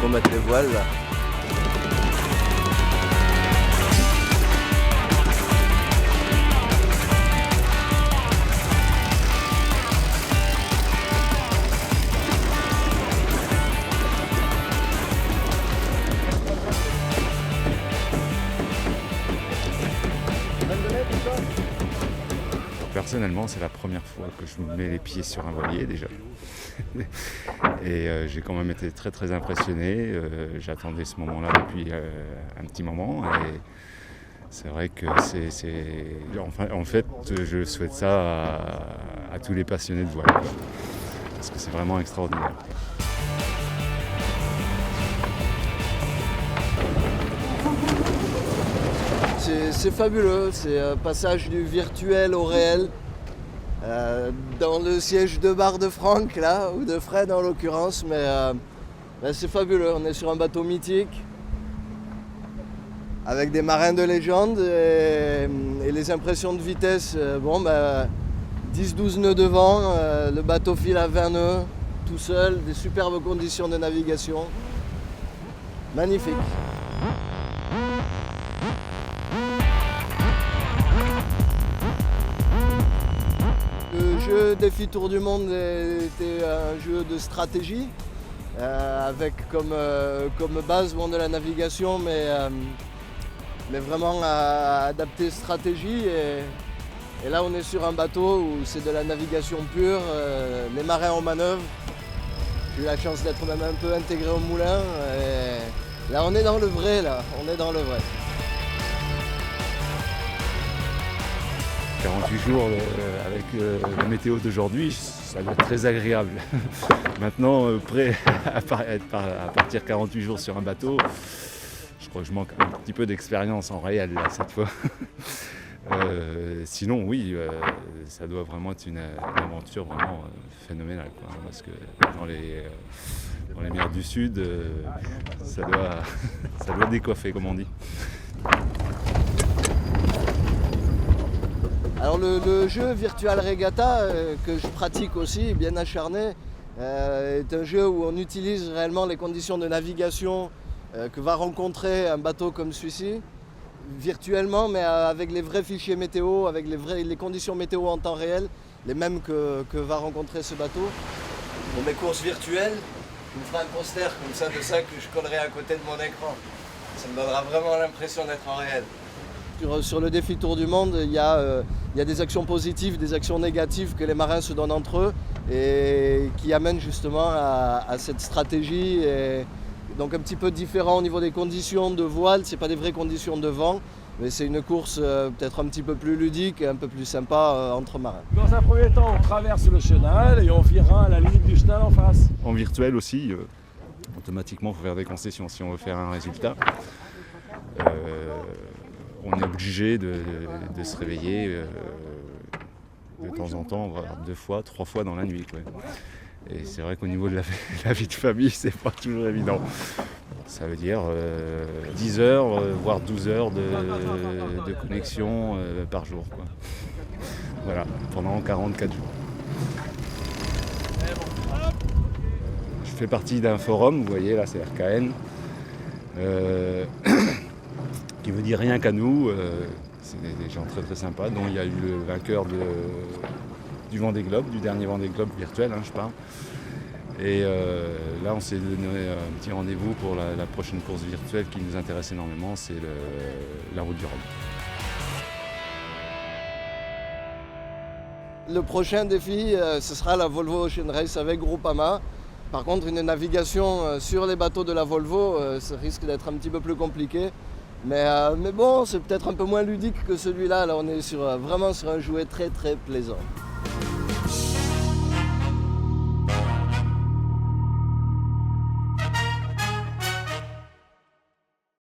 faut mettre les voiles là. Personnellement, c'est la première fois que je mets les pieds sur un voilier déjà. Et j'ai quand même été très très impressionné. J'attendais ce moment-là depuis un petit moment. Et c'est vrai que en fait, je souhaite ça à tous les passionnés de voile, quoi. Parce que c'est vraiment extraordinaire. C'est fabuleux, c'est un passage du virtuel au réel. Dans le siège de bar de Franck, là, ou de Fred en l'occurrence, mais c'est fabuleux. On est sur un bateau mythique, avec des marins de légende, et les impressions de vitesse, 10-12 nœuds de vent, le bateau file à 20 nœuds, tout seul, des superbes conditions de navigation. Magnifique. Le jeu Défi Tour du Monde était un jeu de stratégie, avec comme base de la navigation, mais vraiment adapté stratégie. Et là, on est sur un bateau où c'est de la navigation pure, les marins en manœuvre. J'ai eu la chance d'être même un peu intégré au moulin. Et là, on est dans le vrai, on est dans le vrai. 48 jours avec la météo d'aujourd'hui, ça doit être très agréable. Maintenant, prêt à partir 48 jours sur un bateau, je crois que je manque un petit peu d'expérience en réel là, cette fois. Sinon, oui, ça doit vraiment être une aventure vraiment phénoménale, quoi, parce que dans les mers du Sud, ça doit décoiffer, comme on dit. Alors le jeu Virtual Regatta, que je pratique aussi, bien acharné, est un jeu où on utilise réellement les conditions de navigation que va rencontrer un bateau comme celui-ci, virtuellement, mais avec les vrais fichiers météo, avec les conditions météo en temps réel, les mêmes que va rencontrer ce bateau. Pour mes courses virtuelles, je me ferai un poster comme ça de ça que je collerai à côté de mon écran. Ça me donnera vraiment l'impression d'être en réel. Sur le défi Tour du Monde, il y a des actions positives, des actions négatives que les marins se donnent entre eux et qui amènent justement à cette stratégie. Et donc un petit peu différent au niveau des conditions de voile, c'est pas des vraies conditions de vent, mais c'est une course peut-être un petit peu plus ludique et un peu plus sympa entre marins. Dans un premier temps, on traverse le chenal et on virera à la limite du chenal en face. En virtuel aussi, automatiquement, il faut faire des concessions si on veut faire un résultat. On est obligé de se réveiller de temps en temps, voire 2 fois, 3 fois dans la nuit, quoi. Et c'est vrai qu'au niveau de la vie de famille, c'est pas toujours évident. Ça veut dire 10 heures, voire 12 heures de connexion par jour, quoi. Voilà, pendant 44 jours. Je fais partie d'un forum, vous voyez là, c'est RKN. Qui veut dire rien qu'à nous, c'est des gens très très sympas, dont il y a eu le vainqueur du Vendée Globe, du dernier Vendée Globe virtuel, je parle. Et là on s'est donné un petit rendez-vous pour la prochaine course virtuelle qui nous intéresse énormément, c'est la Route du Rhum. Le prochain défi, ce sera la Volvo Ocean Race avec Groupama. Par contre, une navigation sur les bateaux de la Volvo, ça risque d'être un petit peu plus compliqué. Mais bon, c'est peut-être un peu moins ludique que celui-là. Là, on est vraiment sur un jouet très très plaisant.